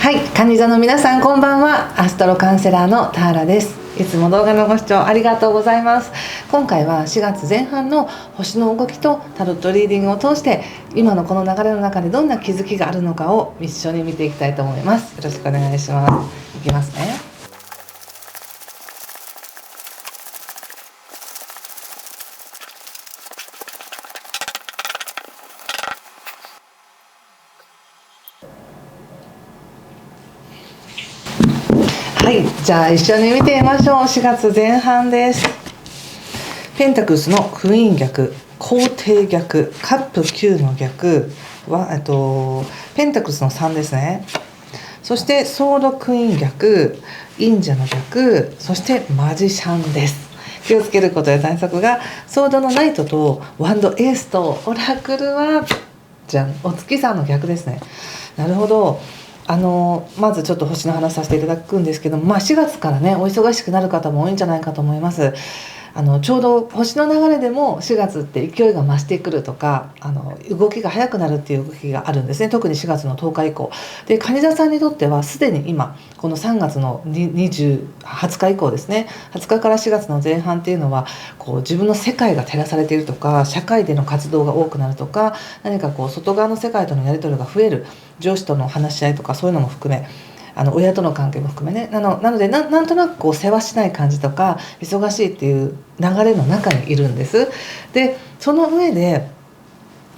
はい、カニ座の皆さんこんばんは。アストロカウンセラーのターラです。いつも動画のご視聴ありがとうございます。今回は4月前半の星の動きとタロットリーディングを通して今のこの流れの中でどんな気づきがあるのかを一緒に見ていきたいと思います。よろしくお願いします。いきますね。はい、じゃあ一緒に見てみましょう。4月前半です。ペンタクルスのクイーン逆、皇帝逆、カップ9の逆はペンタクルスの3ですね。そしてソードクイーン逆、忍者の逆、そしてマジシャンです。気をつけることや対策がソードのナイトとワンドエースとオラクルはじゃん、お月さんの逆ですね。なるほど。まずちょっと星の話させていただくんですけども、4月からねお忙しくなる方も多いんじゃないかと思います。ちょうど星の流れでも4月って勢いが増してくるとか動きが速くなるっていう動きがあるんですね。特に4月の10日以降で、蟹座さんにとってはすでに今この3月の20日以降ですね、20日から4月の前半っていうのはこう自分の世界が照らされているとか、社会での活動が多くなるとか、何かこう外側の世界とのやり取りが増える、上司との話し合いとかそういうのも含め親との関係も含めね、なのでなんとなくこう世話しない感じとか忙しいっていう流れの中にいるんです。でその上で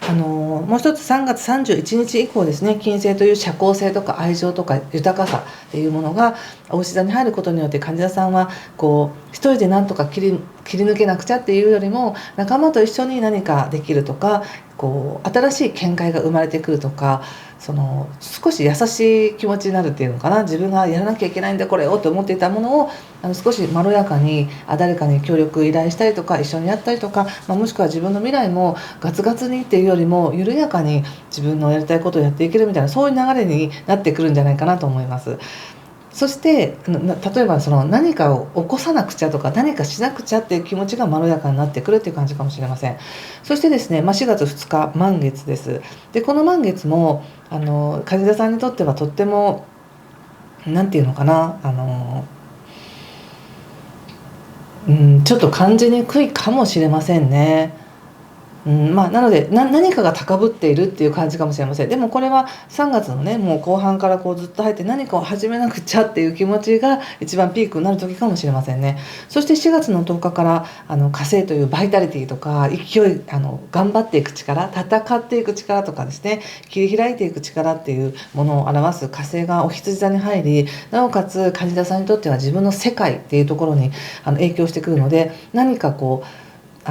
もう一つ3月31日以降ですね、金星という社交性とか愛情とか豊かさっていうものが牡牛座に入ることによって、蟹座さんはこう一人で何とか切り抜けなくちゃっていうよりも仲間と一緒に何かできるとか、こう新しい見解が生まれてくるとか、少し優しい気持ちになるっていうのかな。自分がやらなきゃいけないんだこれをと思っていたものを少しまろやかに誰かに協力依頼したりとか一緒にやったりとか、もしくは自分の未来もガツガツにっていうよりも緩やかに自分のやりたいことをやっていけるみたいな、そういう流れになってくるんじゃないかなと思います。そして例えば何かを起こさなくちゃとか何かしなくちゃっていう気持ちがまろやかになってくるっていう感じかもしれません。そしてですね、4月2日満月です。でこの満月も蟹座さんにとってはとってもなんていうのかな、ちょっと感じにくいかもしれませんね。なので何かが高ぶっているっていう感じかもしれません。でもこれは3月のねもう後半からこうずっと入って何かを始めなくちゃっていう気持ちが一番ピークになる時かもしれませんね。そして4月の10日から火星というバイタリティとか勢い、頑張っていく力、戦っていく力とかですね、切り開いていく力っていうものを表す火星がお羊座に入り、なおかつ蟹座さんにとっては自分の世界っていうところに影響してくるので、何かこう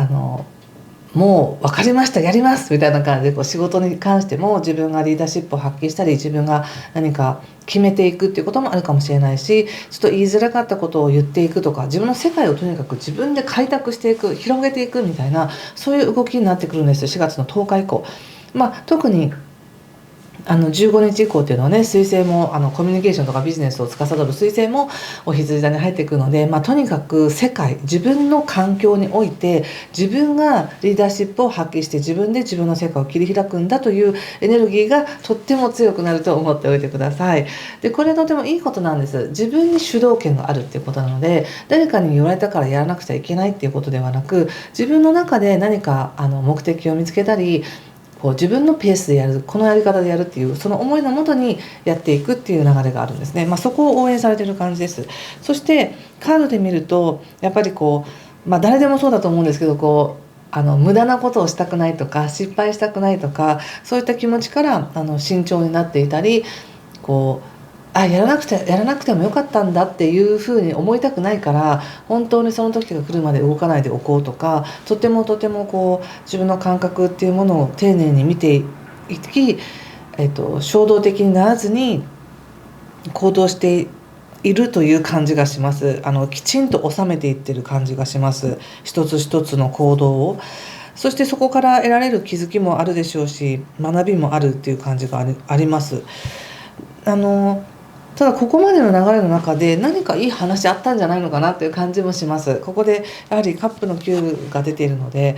もう分かりましたやりますみたいな感じでこう仕事に関しても自分がリーダーシップを発揮したり、自分が何か決めていくっていうこともあるかもしれないし、ちょっと言いづらかったことを言っていくとか、自分の世界をとにかく自分で開拓していく、広げていくみたいな、そういう動きになってくるんですよ、4月の10日以降。特に15日以降っていうのはね、水星もコミュニケーションとかビジネスを司る水星もお羊座に入ってくるので、とにかく世界、自分の環境において自分がリーダーシップを発揮して自分で自分の世界を切り開くんだというエネルギーがとっても強くなると思っておいてください。でこれとてもいいことなんです。自分に主導権があるっていうことなので、誰かに言われたからやらなくちゃいけないっていうことではなく、自分の中で何か目的を見つけたり、こう自分のペースでやる、このやり方でやるっていうその思いのもとにやっていくっていう流れがあるんですね。そこを応援されている感じです。そしてカードで見るとやっぱりこう、誰でもそうだと思うんですけど、こう無駄なことをしたくないとか失敗したくないとか、そういった気持ちから慎重になっていたり、こうやらなくてもよかったんだっていうふうに思いたくないから、本当にその時が来るまで動かないでおこうとか、とてもこう自分の感覚っていうものを丁寧に見ていき、衝動的にならずに行動しているという感じがします。きちんと収めていってる感じがします、一つ一つの行動を。そしてそこから得られる気づきもあるでしょうし、学びもあるっていう感じがあります。ただここまでの流れの中で何かいい話あったんじゃないのかなという感じもします。ここでやはりカップの9が出ているので、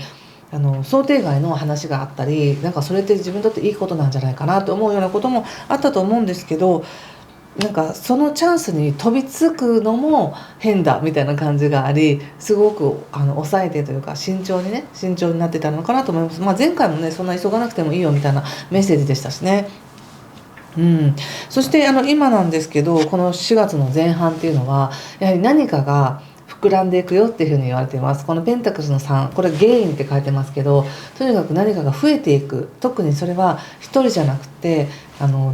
想定外の話があったり、なんかそれって自分にとっていいことなんじゃないかなと思うようなこともあったと思うんですけど、なんかそのチャンスに飛びつくのも変だみたいな感じがあり、すごく抑えてというか慎重になってたのかなと思います。前回もねそんな急がなくてもいいよみたいなメッセージでしたしね。そして今なんですけど、この4月の前半っていうのはやはり何かが膨らんでいくよっていうふうに言われています。このペンタクルスの3、これゲインって書いてますけど、とにかく何かが増えていく。特にそれは一人じゃなくて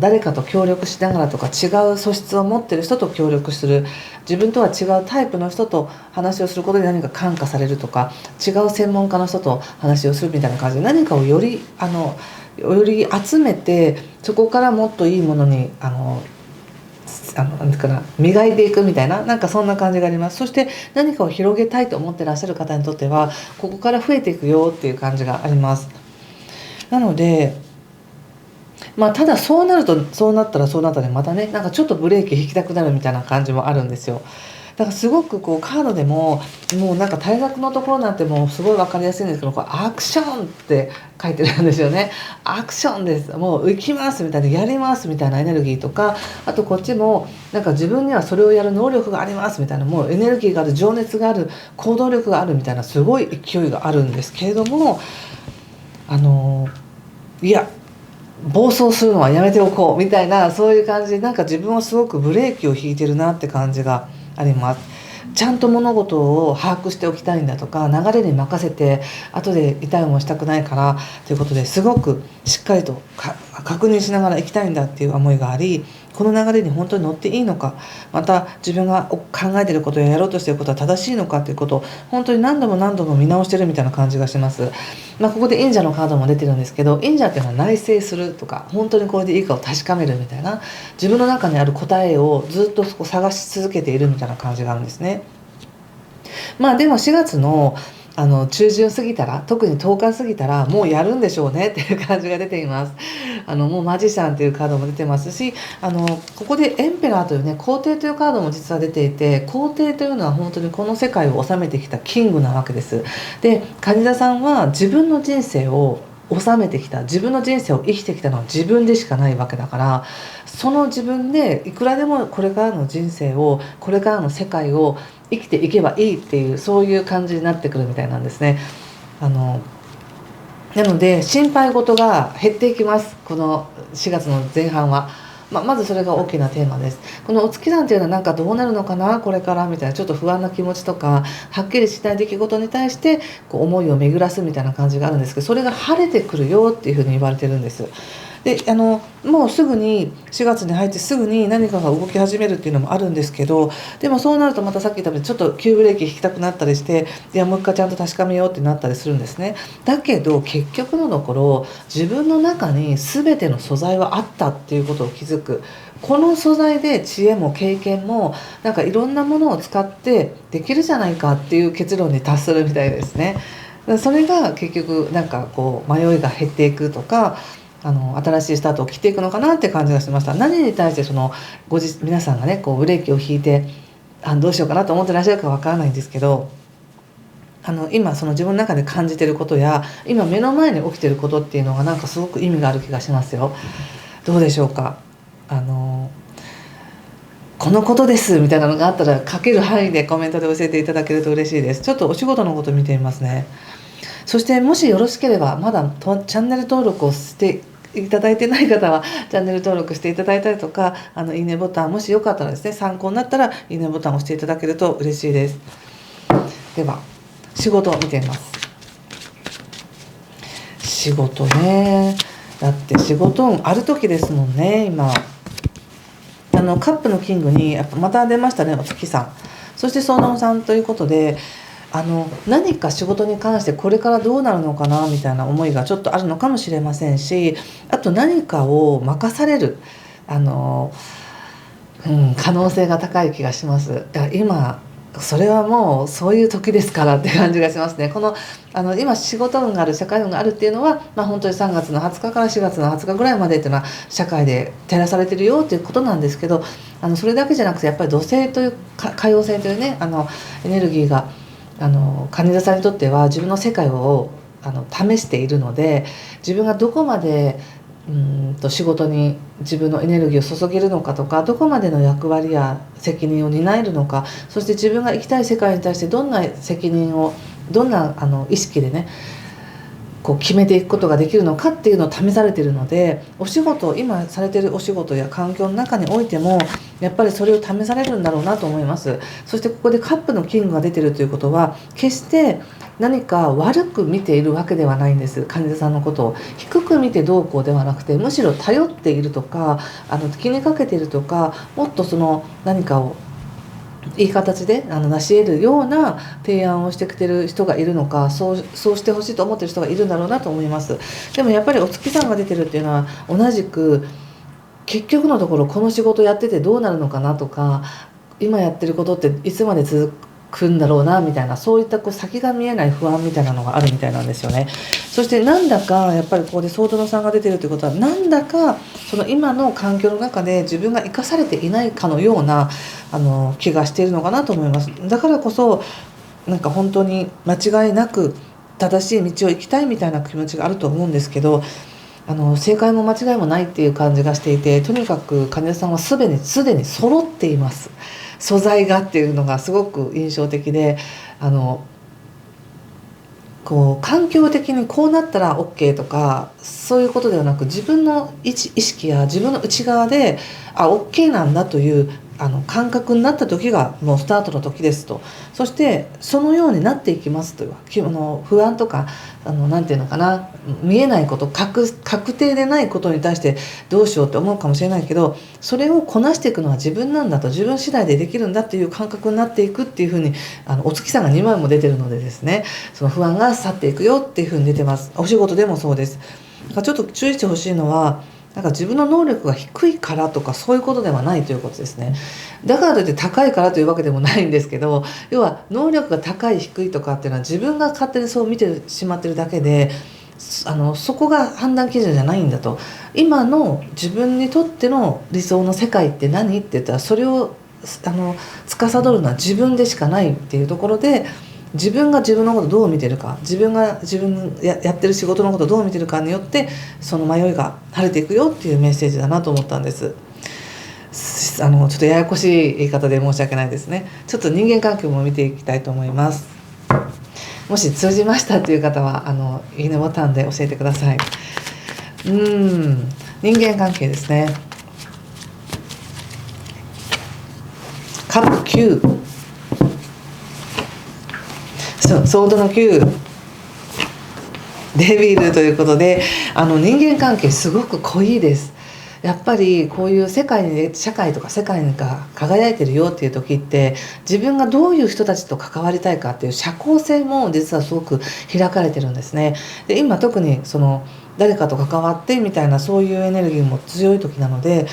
誰かと協力しながらとか、違う素質を持ってる人と協力する、自分とは違うタイプの人と話をすることで何か感化されるとか、違う専門家の人と話をするみたいな感じで、何かをより集めて、そこからもっといいものになんていうかな、磨いていくみたいな、なんかそんな感じがあります。そして何かを広げたいと思ってらっしゃる方にとってはここから増えていくよっていう感じがあります。なのでただそうなったらでまたね、なんかちょっとブレーキ引きたくなるみたいな感じもあるんですよ。だからすごくこうカードでもなんか対策のところなんてもうすごい分かりやすいんですけど、これアクションって書いてるんですよね。アクションです、もう行きますみたいな、やりますみたいなエネルギーとか、あとこっちもなんか自分にはそれをやる能力がありますみたいな、もうエネルギーがある、情熱がある、行動力があるみたいな、すごい勢いがあるんですけれども、いや暴走するのはやめておこうみたいな、そういう感じでなんか自分はすごくブレーキを引いてるなって感じがあります。ちゃんと物事を把握しておきたいんだとか、流れに任せて後で痛い思いしたくないからということで、すごくしっかりと確認しながら行きたいんだっていう思いがあり、この流れに本当に乗っていいのか、また自分が考えていることややろうとしていることは正しいのかということを本当に何度も見直してるみたいな感じがします。ここで忍者のカードも出てるんですけど、忍者っていうのは内省するとか、本当にこれでいいかを確かめるみたいな、自分の中にある答えをずっと探し続けているみたいな感じがあるんですね。でも4月の中旬過ぎたら、特に10日過ぎたらもうやるんでしょうねっていう感じが出ています。もうマジシャンっていうカードも出てますし、ここでエンペラーというね、皇帝というカードも実は出ていて、皇帝というのは本当にこの世界を治めてきたキングなわけです。で、蟹座さんは自分の人生を治めてきた、自分の人生を生きてきたのは自分でしかないわけだから、その自分でいくらでもこれからの人生を、これからの世界を生きていけばいいっていう、そういう感じになってくるみたいなんですね。なので心配事が減っていきます、この4月の前半は。まずそれが大きなテーマです。このお月さんっていうのはなんかどうなるのかなこれからみたいな、ちょっと不安な気持ちとか、はっきりしない出来事に対してこう思いを巡らすみたいな感じがあるんですけど、それが晴れてくるよっていうふうに言われてるんです。でもうすぐに4月に入ってすぐに何かが動き始めるっていうのもあるんですけど、でもそうなるとまたさっき言ったようにちょっと急ブレーキ引きたくなったりして、いやもう一回ちゃんと確かめようってなったりするんですね。だけど結局のところ自分の中に全ての素材はあったっていうことを気づく。この素材で知恵も経験もなんかいろんなものを使ってできるじゃないかっていう結論に達するみたいですね。それが結局なんかこう迷いが減っていくとか、新しいスタートを切っていくのかなって感じがしました。何に対して皆さんがねこうブレーキを引いてどうしようかなと思ってらっしゃるかわからないんですけど、今その自分の中で感じてることや今目の前に起きてることっていうのがなんかすごく意味がある気がしますよ。どうでしょうか。このことですみたいなのがあったら書ける範囲でコメントで教えていただけると嬉しいです。ちょっとお仕事のこと見てみますね。そしてもしよろしければまだチャンネル登録をしていただいてない方はチャンネル登録していただいたりとか、いいねボタン、もしよかったらですね、参考になったらいいねボタンを押していただけると嬉しいです。では仕事を見てみます。仕事ね、だって仕事運ある時ですもんね。今カップのキングにやっぱまた出ましたね、お月さん、そしてソーナムさんということで、何か仕事に関してこれからどうなるのかなみたいな思いがちょっとあるのかもしれませんし、あと何かを任される可能性が高い気がします。だから今それはもうそういう時ですからって感じがしますね。今仕事運がある、社会運があるっていうのは、本当に3月の20日から4月の20日ぐらいまでっていうのは社会で照らされてるよっていうことなんですけど、それだけじゃなくてやっぱり土星という海王星というねエネルギーが蟹座さんにとっては自分の世界を試しているので、自分がどこまで仕事に自分のエネルギーを注げるのかとか、どこまでの役割や責任を担えるのか、そして自分が生きたい世界に対してどんな責任を、どんな意識でねこう決めていくことができるのかっていうのを試されているので、お仕事、今されているお仕事や環境の中においてもやっぱりそれを試されるんだろうなと思います。そしてここでカップのキングが出てるということは、決して何か悪く見ているわけではないんです。患者さんのことを低く見てどうこうではなくて、むしろ頼っているとか気にかけているとか、もっとその何かをいい形で成し得るような提案をしてきてる人がいるのか、そうしてほしいと思ってる人がいるんだろうなと思います。でもやっぱりお月さんが出てるっていうのは、同じく結局のところこの仕事やっててどうなるのかなとか、今やってることっていつまで続くんだろうなみたいな、そういった先が見えない不安みたいなのがあるみたいなんですよね。そしてなんだかやっぱりここでソードの3が出てるということは、なんだかその今の環境の中で自分が生かされていないかのような気がしているのかなと思います。だからこそなんか本当に間違いなく正しい道を行きたいみたいな気持ちがあると思うんですけど、正解も間違いもないっていう感じがしていて、とにかく患者さんはすでに揃っています。素材がっていうのがすごく印象的で、こう環境的にこうなったら OK とかそういうことではなく、自分の意識や自分の内側でOK なんだという感覚になった時がもうスタートの時ですと。そしてそのようになっていきますという不安とかなんていうのかな、見えないこと、確定でないことに対してどうしようって思うかもしれないけど、それをこなしていくのは自分なんだと、自分次第でできるんだっていう感覚になっていくっていうふうにお月さんが2枚も出てるのでですね、その不安が去っていくよっていうふうに出てます。お仕事でもそうです。ちょっと注意してほしいのは、なんか自分の能力が低いからとかそういうことではないということですね。だからといって高いからというわけでもないんですけど、要は能力が高い低いとかっていうのは自分が勝手にそう見てしまってるだけで、そこが判断基準じゃないんだと。今の自分にとっての理想の世界って何って言ったら、それを司るのは自分でしかないっていうところで、自分が自分のことをどう見てるか、自分が自分やってる仕事のことをどう見てるかによってその迷いが晴れていくよっていうメッセージだなと思ったんです。ちょっとややこしい言い方で申し訳ないですね。ちょっと人間関係も見ていきたいと思います。もし通じましたという方はいいねボタンで教えてください。人間関係ですね。カップ9、ソードの9、デビルということで、人間関係すごく濃いです。やっぱりこういう社会とか世界が輝いてるよっていう時って、自分がどういう人たちと関わりたいかっていう社交性も実はすごく開かれてるんですね。で今特に誰かと関わってみたいな、そういうエネルギーも強い時なので、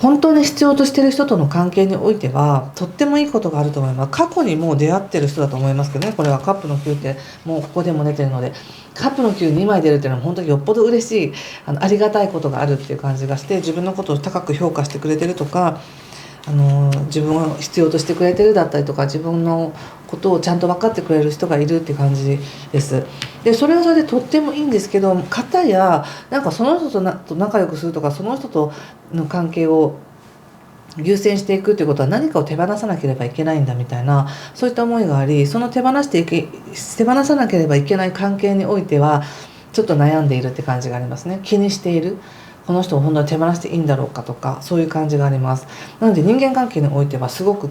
本当に必要としている人との関係においてはとってもいいことがあると思います。過去にもう出会ってる人だと思いますけどね。これはカップの9ってもうここでも出てるので、カップの9 2枚出るっていうのは本当によっぽど嬉しい、ありがたいことがあるっていう感じがして、自分のことを高く評価してくれてるとか、自分を必要としてくれてるだったりとか、自分のことをちゃんと分かってくれる人がいるっていう感じです。でそれはそれでとってもいいんですけど、片やなんかその人と仲良くするとか、その人との関係を優先していくということは何かを手放さなければいけないんだみたいな、そういった思いがあり、その手放さなければいけない関係においてはちょっと悩んでいるって感じがありますね。気にしている、この人を本当に手放していいんだろうかとか、そういう感じがあります。なので人間関係においてはすごく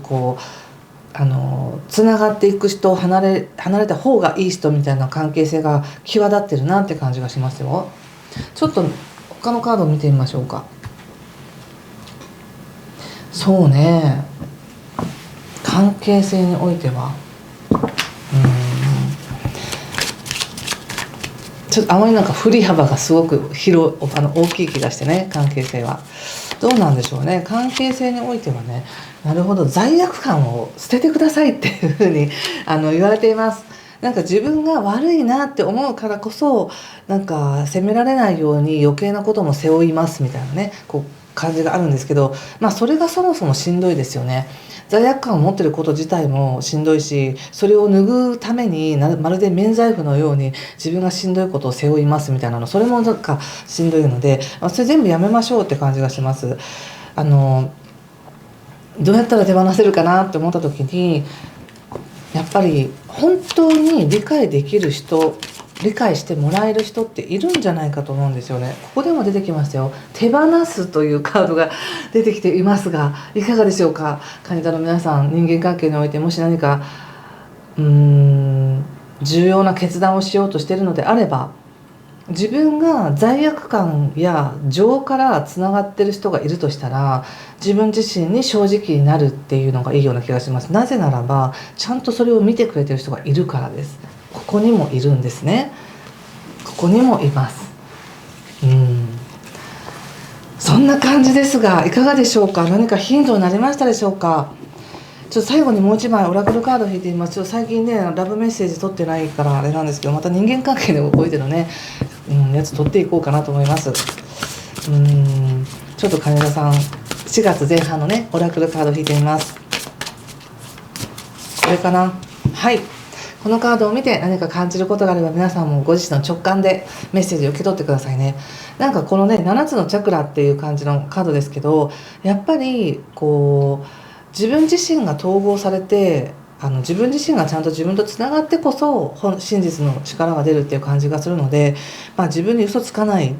つながっていく人、離れた方がいい人みたいな関係性が際立ってるなって感じがしますよ。ちょっと他のカードを見てみましょうか。そうね、関係性においてはちょっとあまりなんか振り幅がすごく大きい気がしてね、関係性はどうなんでしょうね。関係性においてはね、なるほど、罪悪感を捨ててくださいっていうふうに言われています。なんか自分が悪いなって思うからこそなんか責められないように余計なことも背負いますみたいなねこう感じがあるんですけど、それがそもそもしんどいですよね。罪悪感を持ってること自体もしんどいし、それを拭うためにまるで免罪符のように自分がしんどいことを背負いますみたいなの、それもなんかしんどいので、それ全部やめましょうって感じがします。どうやったら手放せるかなって思った時に、やっぱり本当に理解できる人、理解してもらえる人っているんじゃないかと思うんですよね。ここでも出てきましたよ。手放すというカードが出てきていますが、いかがでしょうか。カニ座の皆さん、人間関係においてもし何か重要な決断をしようとしているのであれば、自分が罪悪感や情からつながってる人がいるとしたら、自分自身に正直になるっていうのがいいような気がします。なぜならばちゃんとそれを見てくれてる人がいるからです。ここにもいるんですね。ここにもいます。そんな感じですが、いかがでしょうか。何かヒントになりましたでしょうか。ちょっと最後にもう一枚オラクルカードを引いてみます。ちょっと最近ねラブメッセージ取ってないからあれなんですけど、また人間関係で動いてるね、やつ取っていこうかなと思います。ちょっと金田さん4月前半のねオラクルカードを引いてみます。これかな。はい、このカードを見て何か感じることがあれば、皆さんもご自身の直感でメッセージを受け取ってくださいね。なんかこのね7つのチャクラっていう感じのカードですけど、やっぱりこう自分自身が統合されて、自分自身がちゃんと自分とつながってこそ真実の力が出るっていう感じがするので、自分に嘘つかない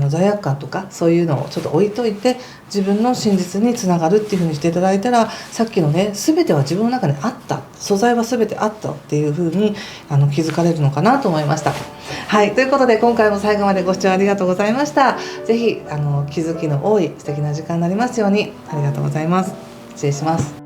罪悪感とかそういうのをちょっと置いといて、自分の真実につながるっていう風にしていただいたら、さっきのね全ては自分の中にあった、素材は全てあったっていう風に気づかれるのかなと思いました。はい、ということで今回も最後までご視聴ありがとうございました。ぜひ気づきの多い素敵な時間になりますように。ありがとうございます。失礼します。